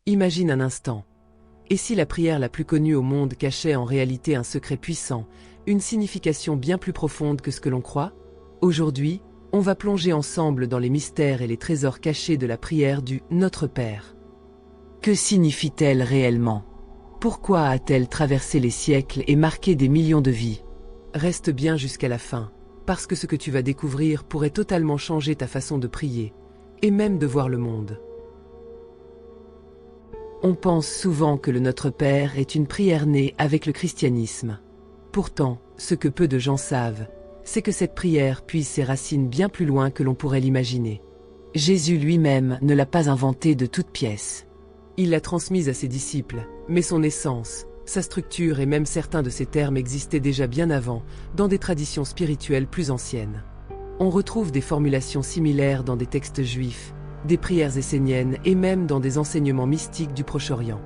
Imagine un instant. Et si la prière la plus connue au monde cachait en réalité un secret puissant, une signification bien plus profonde que ce que l'on croit? Aujourd'hui, on va plonger ensemble dans les mystères et les trésors cachés de la prière du Notre Père. Que signifie-t-elle réellement? Pourquoi a-t-elle traversé les siècles et marqué des millions de vies? Reste bien jusqu'à la fin, parce que ce que tu vas découvrir pourrait totalement changer ta façon de prier, et même de voir le monde. On pense souvent que le Notre Père est une prière née avec le christianisme. Pourtant, ce que peu de gens savent, c'est que cette prière puise ses racines bien plus loin que l'on pourrait l'imaginer. Jésus lui-même ne l'a pas inventée de toutes pièces. Il l'a transmise à ses disciples, mais son essence, sa structure et même certains de ses termes existaient déjà bien avant, dans des traditions spirituelles plus anciennes. On retrouve des formulations similaires dans des textes juifs, des prières esséniennes et même dans des enseignements mystiques du Proche-Orient.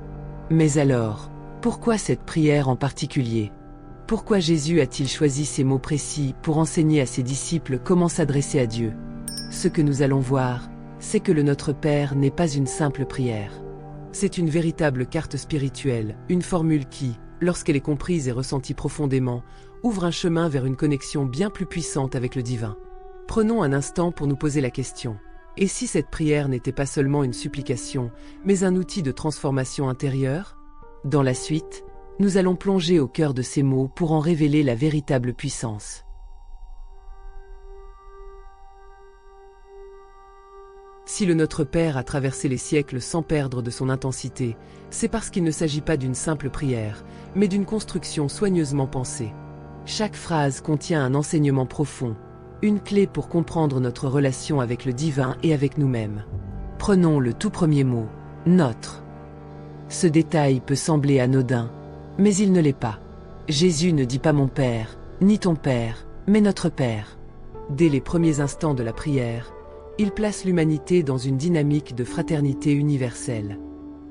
Mais alors, pourquoi cette prière en particulier? Pourquoi Jésus a-t-il choisi ces mots précis pour enseigner à ses disciples comment s'adresser à Dieu? Ce que nous allons voir, c'est que le Notre Père n'est pas une simple prière. C'est une véritable carte spirituelle, une formule qui, lorsqu'elle est comprise et ressentie profondément, ouvre un chemin vers une connexion bien plus puissante avec le divin. Prenons un instant pour nous poser la question. Et si cette prière n'était pas seulement une supplication, mais un outil de transformation intérieure? Dans la suite, nous allons plonger au cœur de ces mots pour en révéler la véritable puissance. Si le Notre Père a traversé les siècles sans perdre de son intensité, c'est parce qu'il ne s'agit pas d'une simple prière, mais d'une construction soigneusement pensée. Chaque phrase contient un enseignement profond, une clé pour comprendre notre relation avec le divin et avec nous-mêmes. Prenons le tout premier mot, notre. Ce détail peut sembler anodin, mais il ne l'est pas. Jésus ne dit pas mon Père, ni ton Père, mais notre Père. Dès les premiers instants de la prière, il place l'humanité dans une dynamique de fraternité universelle.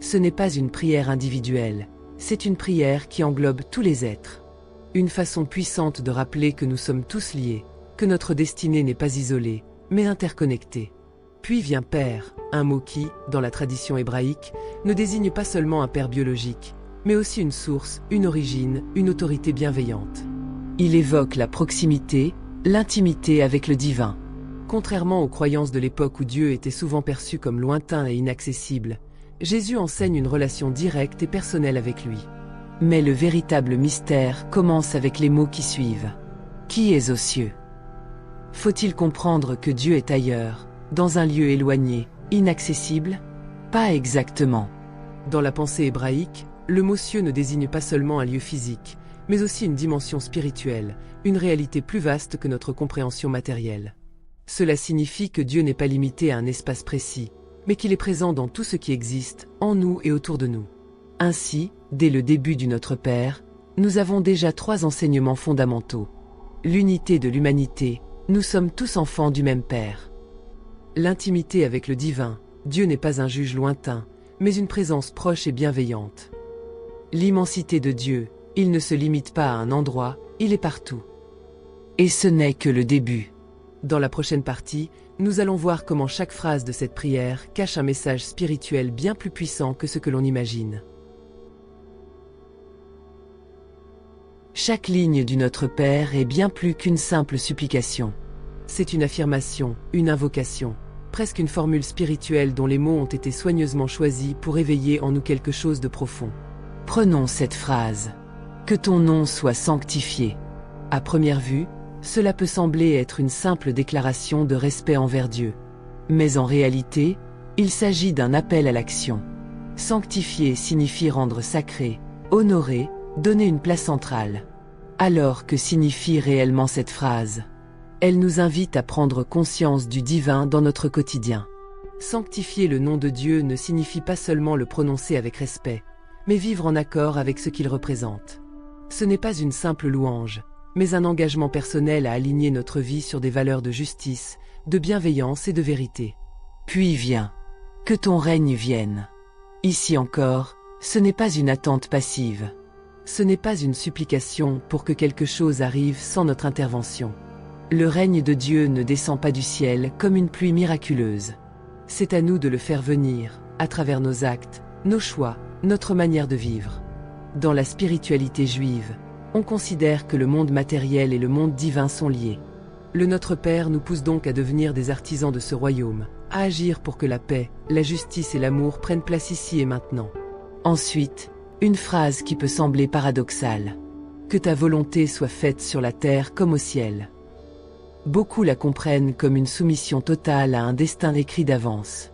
Ce n'est pas une prière individuelle, c'est une prière qui englobe tous les êtres. Une façon puissante de rappeler que nous sommes tous liés, que notre destinée n'est pas isolée, mais interconnectée. Puis vient Père, un mot qui, dans la tradition hébraïque, ne désigne pas seulement un père biologique, mais aussi une source, une origine, une autorité bienveillante. Il évoque la proximité, l'intimité avec le divin. Contrairement aux croyances de l'époque où Dieu était souvent perçu comme lointain et inaccessible, Jésus enseigne une relation directe et personnelle avec lui. Mais le véritable mystère commence avec les mots qui suivent. Qui est aux cieux? Faut-il comprendre que Dieu est ailleurs, dans un lieu éloigné, inaccessible? Pas exactement. Dans la pensée hébraïque, le mot cieux ne désigne pas seulement un lieu physique, mais aussi une dimension spirituelle, une réalité plus vaste que notre compréhension matérielle. Cela signifie que Dieu n'est pas limité à un espace précis, mais qu'il est présent dans tout ce qui existe, en nous et autour de nous. Ainsi, dès le début du Notre Père, nous avons déjà 3 enseignements fondamentaux. L'unité de l'humanité, nous sommes tous enfants du même Père. L'intimité avec le divin, Dieu n'est pas un juge lointain, mais une présence proche et bienveillante. L'immensité de Dieu, il ne se limite pas à un endroit, il est partout. Et ce n'est que le début. Dans la prochaine partie, nous allons voir comment chaque phrase de cette prière cache un message spirituel bien plus puissant que ce que l'on imagine. Chaque ligne du Notre Père est bien plus qu'une simple supplication. C'est une affirmation, une invocation, presque une formule spirituelle dont les mots ont été soigneusement choisis pour éveiller en nous quelque chose de profond. Prenons cette phrase. Que ton nom soit sanctifié. À première vue, cela peut sembler être une simple déclaration de respect envers Dieu. Mais en réalité, il s'agit d'un appel à l'action. Sanctifier signifie rendre sacré, honorer, donner une place centrale. Alors que signifie réellement cette phrase? Elle nous invite à prendre conscience du divin dans notre quotidien. Sanctifier le nom de Dieu ne signifie pas seulement le prononcer avec respect, mais vivre en accord avec ce qu'il représente. Ce n'est pas une simple louange, mais un engagement personnel à aligner notre vie sur des valeurs de justice, de bienveillance et de vérité. Puis vient. Que ton règne vienne. Ici encore, ce n'est pas une attente passive. Ce n'est pas une supplication pour que quelque chose arrive sans notre intervention. Le règne de Dieu ne descend pas du ciel comme une pluie miraculeuse. C'est à nous de le faire venir, à travers nos actes, nos choix, notre manière de vivre. Dans la spiritualité juive, on considère que le monde matériel et le monde divin sont liés. Le Notre Père nous pousse donc à devenir des artisans de ce royaume, à agir pour que la paix, la justice et l'amour prennent place ici et maintenant. Ensuite, une phrase qui peut sembler paradoxale. Que ta volonté soit faite sur la terre comme au ciel. Beaucoup la comprennent comme une soumission totale à un destin écrit d'avance.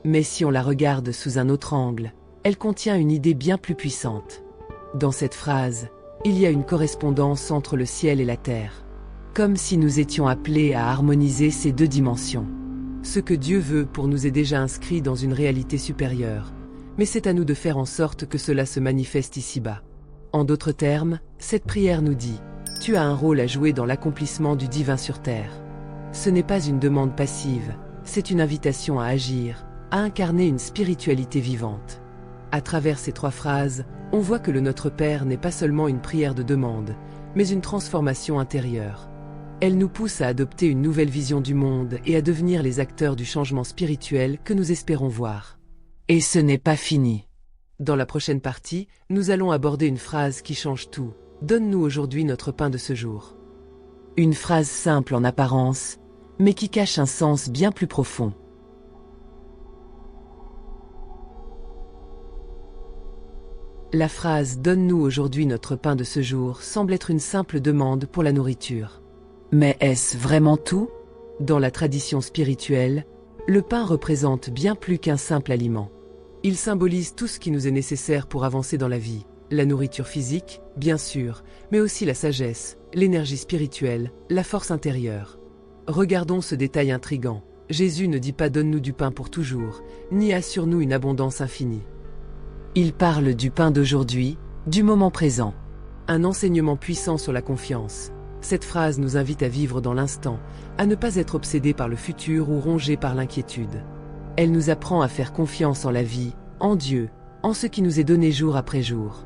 Mais si on la regarde sous un autre angle, elle contient une idée bien plus puissante. Dans cette phrase, il y a une correspondance entre le ciel et la terre. Comme si nous étions appelés à harmoniser ces deux dimensions. Ce que Dieu veut pour nous est déjà inscrit dans une réalité supérieure, mais c'est à nous de faire en sorte que cela se manifeste ici-bas. En d'autres termes, cette prière nous dit « Tu as un rôle à jouer dans l'accomplissement du divin sur terre ». Ce n'est pas une demande passive, c'est une invitation à agir, à incarner une spiritualité vivante. À travers ces 3 phrases, on voit que le Notre Père n'est pas seulement une prière de demande, mais une transformation intérieure. Elle nous pousse à adopter une nouvelle vision du monde et à devenir les acteurs du changement spirituel que nous espérons voir. Et ce n'est pas fini. Dans la prochaine partie, nous allons aborder une phrase qui change tout. Donne-nous aujourd'hui notre pain de ce jour. Une phrase simple en apparence, mais qui cache un sens bien plus profond. La phrase « Donne-nous aujourd'hui notre pain de ce jour » semble être une simple demande pour la nourriture. Mais est-ce vraiment tout? Dans la tradition spirituelle, le pain représente bien plus qu'un simple aliment. Il symbolise tout ce qui nous est nécessaire pour avancer dans la vie. La nourriture physique, bien sûr, mais aussi la sagesse, l'énergie spirituelle, la force intérieure. Regardons ce détail intrigant. Jésus ne dit pas « Donne-nous du pain pour toujours », ni « Assure-nous une abondance infinie ». Il parle du pain d'aujourd'hui, du moment présent. Un enseignement puissant sur la confiance. Cette phrase nous invite à vivre dans l'instant, à ne pas être obsédé par le futur ou rongé par l'inquiétude. Elle nous apprend à faire confiance en la vie, en Dieu, en ce qui nous est donné jour après jour.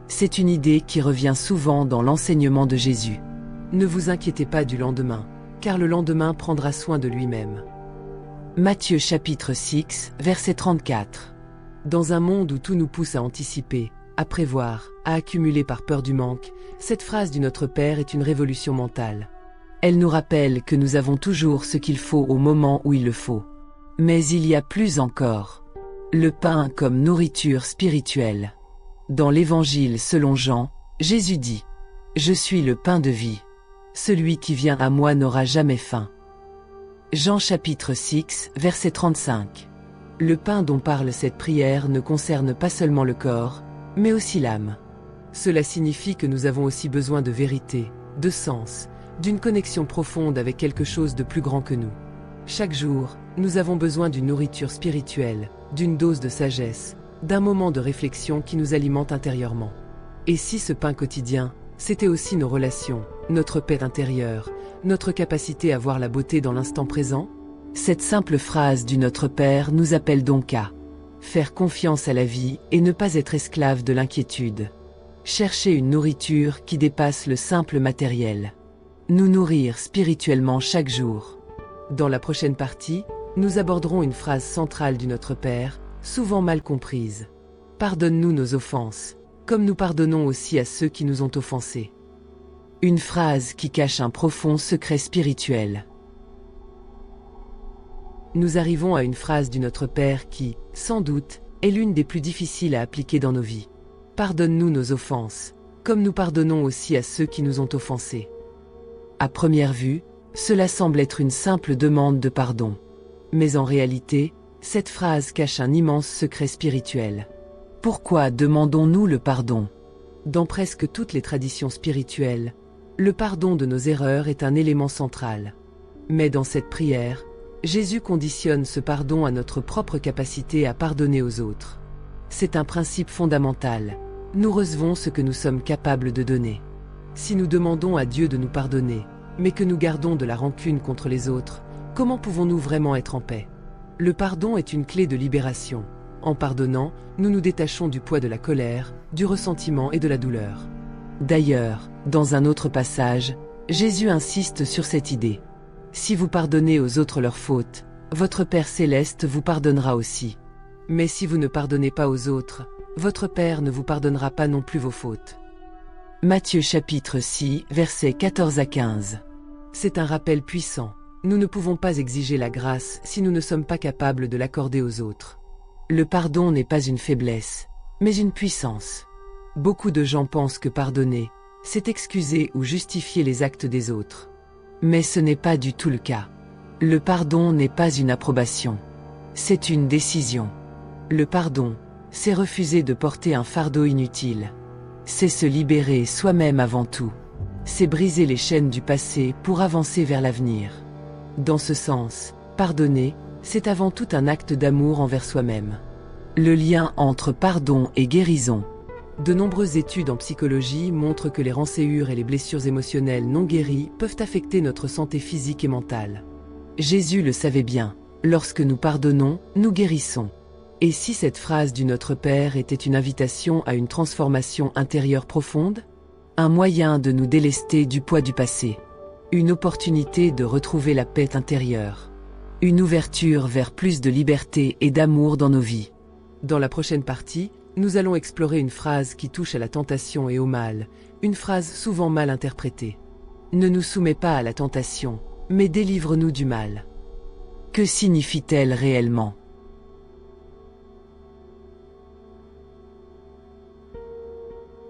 C'est une idée qui revient souvent dans l'enseignement de Jésus. Ne vous inquiétez pas du lendemain, car le lendemain prendra soin de lui-même. Matthieu chapitre 6, verset 34. Dans un monde où tout nous pousse à anticiper, à prévoir, à accumuler par peur du manque, cette phrase du Notre Père est une révolution mentale. Elle nous rappelle que nous avons toujours ce qu'il faut au moment où il le faut. Mais il y a plus encore. Le pain comme nourriture spirituelle. Dans l'Évangile selon Jean, Jésus dit « Je suis le pain de vie. Celui qui vient à moi n'aura jamais faim. » Jean chapitre 6, verset 35. Le pain dont parle cette prière ne concerne pas seulement le corps, mais aussi l'âme. Cela signifie que nous avons aussi besoin de vérité, de sens, d'une connexion profonde avec quelque chose de plus grand que nous. Chaque jour, nous avons besoin d'une nourriture spirituelle, d'une dose de sagesse, d'un moment de réflexion qui nous alimente intérieurement. Et si ce pain quotidien, c'était aussi nos relations, notre paix intérieure, notre capacité à voir la beauté dans l'instant présent? Cette simple phrase du Notre Père nous appelle donc à faire confiance à la vie et ne pas être esclave de l'inquiétude. Chercher une nourriture qui dépasse le simple matériel. Nous nourrir spirituellement chaque jour. Dans la prochaine partie, nous aborderons une phrase centrale du Notre Père, souvent mal comprise. Pardonne-nous nos offenses, comme nous pardonnons aussi à ceux qui nous ont offensés. Une phrase qui cache un profond secret spirituel. Nous arrivons à une phrase du Notre Père qui, sans doute, est l'une des plus difficiles à appliquer dans nos vies. Pardonne-nous nos offenses, comme nous pardonnons aussi à ceux qui nous ont offensés. À première vue, cela semble être une simple demande de pardon. Mais en réalité, cette phrase cache un immense secret spirituel. Pourquoi demandons-nous le pardon? Dans presque toutes les traditions spirituelles, le pardon de nos erreurs est un élément central. Mais dans cette prière, Jésus conditionne ce pardon à notre propre capacité à pardonner aux autres. C'est un principe fondamental. Nous recevons ce que nous sommes capables de donner. Si nous demandons à Dieu de nous pardonner, mais que nous gardons de la rancune contre les autres, comment pouvons-nous vraiment être en paix? Le pardon est une clé de libération. En pardonnant, nous nous détachons du poids de la colère, du ressentiment et de la douleur. D'ailleurs, dans un autre passage, Jésus insiste sur cette idée. Si vous pardonnez aux autres leurs fautes, votre Père céleste vous pardonnera aussi. Mais si vous ne pardonnez pas aux autres, votre Père ne vous pardonnera pas non plus vos fautes. Matthieu chapitre 6, versets 14 à 15. C'est un rappel puissant. Nous ne pouvons pas exiger la grâce si nous ne sommes pas capables de l'accorder aux autres. Le pardon n'est pas une faiblesse, mais une puissance. Beaucoup de gens pensent que pardonner, c'est excuser ou justifier les actes des autres. Mais ce n'est pas du tout le cas. Le pardon n'est pas une approbation. C'est une décision. Le pardon, c'est refuser de porter un fardeau inutile. C'est se libérer soi-même avant tout. C'est briser les chaînes du passé pour avancer vers l'avenir. Dans ce sens, pardonner, c'est avant tout un acte d'amour envers soi-même. Le lien entre pardon et guérison. De nombreuses études en psychologie montrent que les rancœurs et les blessures émotionnelles non guéries peuvent affecter notre santé physique et mentale. Jésus le savait bien, lorsque nous pardonnons, nous guérissons. Et si cette phrase du Notre Père était une invitation à une transformation intérieure profonde? Un moyen de nous délester du poids du passé. Une opportunité de retrouver la paix intérieure. Une ouverture vers plus de liberté et d'amour dans nos vies. Dans la prochaine partie, nous allons explorer une phrase qui touche à la tentation et au mal, une phrase souvent mal interprétée. Ne nous soumets pas à la tentation, mais délivre-nous du mal. Que signifie-t-elle réellement?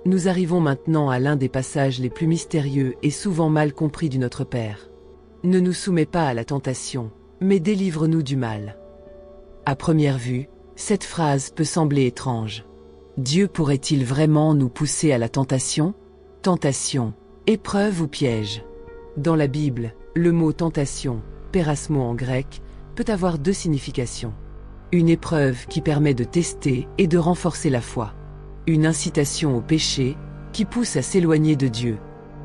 Nous arrivons maintenant à l'un des passages les plus mystérieux et souvent mal compris du Notre Père. Ne nous soumets pas à la tentation, mais délivre-nous du mal. À première vue, cette phrase peut sembler étrange. Dieu pourrait-il vraiment nous pousser à la tentation? Tentation, épreuve ou piège? Dans la Bible, le mot tentation, pérasmo en grec, peut avoir deux significations. Une épreuve qui permet de tester et de renforcer la foi. Une incitation au péché, qui pousse à s'éloigner de Dieu.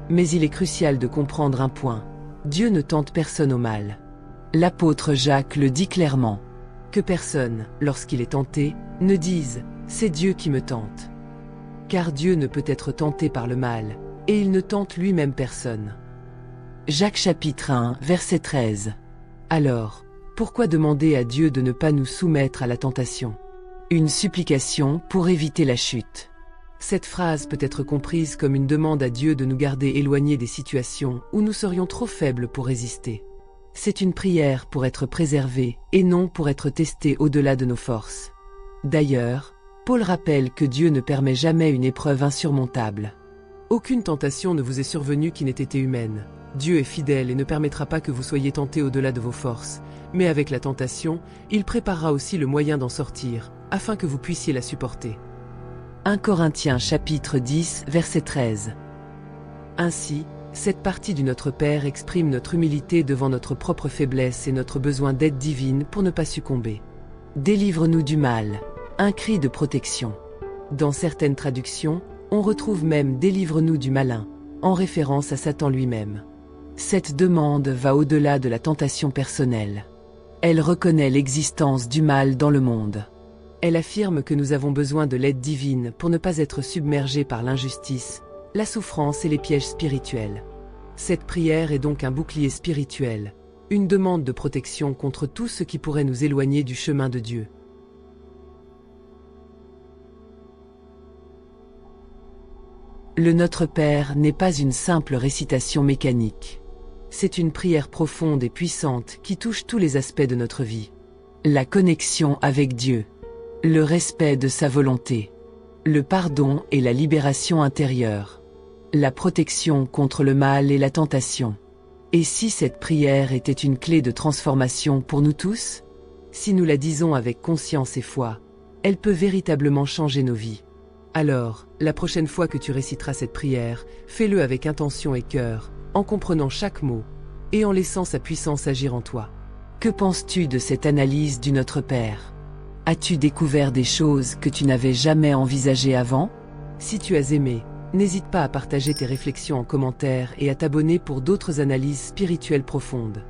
Mais il est crucial de comprendre un point. Dieu ne tente personne au mal. L'apôtre Jacques le dit clairement. Que personne, lorsqu'il est tenté, ne dise « c'est Dieu qui me tente ». Car Dieu ne peut être tenté par le mal, et il ne tente lui-même personne. Jacques chapitre 1, verset 13. Alors, pourquoi demander à Dieu de ne pas nous soumettre à la tentation? Une supplication pour éviter la chute. Cette phrase peut être comprise comme une demande à Dieu de nous garder éloignés des situations où nous serions trop faibles pour résister. C'est une prière pour être préservés et non pour être testés au-delà de nos forces. D'ailleurs, Paul rappelle que Dieu ne permet jamais une épreuve insurmontable. Aucune tentation ne vous est survenue qui n'ait été humaine. Dieu est fidèle et ne permettra pas que vous soyez tentés au-delà de vos forces. Mais avec la tentation, il préparera aussi le moyen d'en sortir, afin que vous puissiez la supporter. 1 Corinthiens chapitre 10, verset 13. Ainsi, cette partie du Notre Père exprime notre humilité devant notre propre faiblesse et notre besoin d'aide divine pour ne pas succomber. Délivre-nous du mal, un cri de protection. Dans certaines traductions, on retrouve même « délivre-nous du malin », en référence à Satan lui-même. Cette demande va au-delà de la tentation personnelle. Elle reconnaît l'existence du mal dans le monde. Elle affirme que nous avons besoin de l'aide divine pour ne pas être submergés par l'injustice, la souffrance et les pièges spirituels. Cette prière est donc un bouclier spirituel, une demande de protection contre tout ce qui pourrait nous éloigner du chemin de Dieu. Le Notre Père n'est pas une simple récitation mécanique. C'est une prière profonde et puissante qui touche tous les aspects de notre vie. La connexion avec Dieu, le respect de sa volonté, le pardon et la libération intérieure, la protection contre le mal et la tentation. Et si cette prière était une clé de transformation pour nous tous? Si nous la disons avec conscience et foi, elle peut véritablement changer nos vies. Alors, la prochaine fois que tu réciteras cette prière, fais-le avec intention et cœur, en comprenant chaque mot, et en laissant sa puissance agir en toi. Que penses-tu de cette analyse du Notre Père? As-tu découvert des choses que tu n'avais jamais envisagées avant? Si tu as aimé, n'hésite pas à partager tes réflexions en commentaire et à t'abonner pour d'autres analyses spirituelles profondes.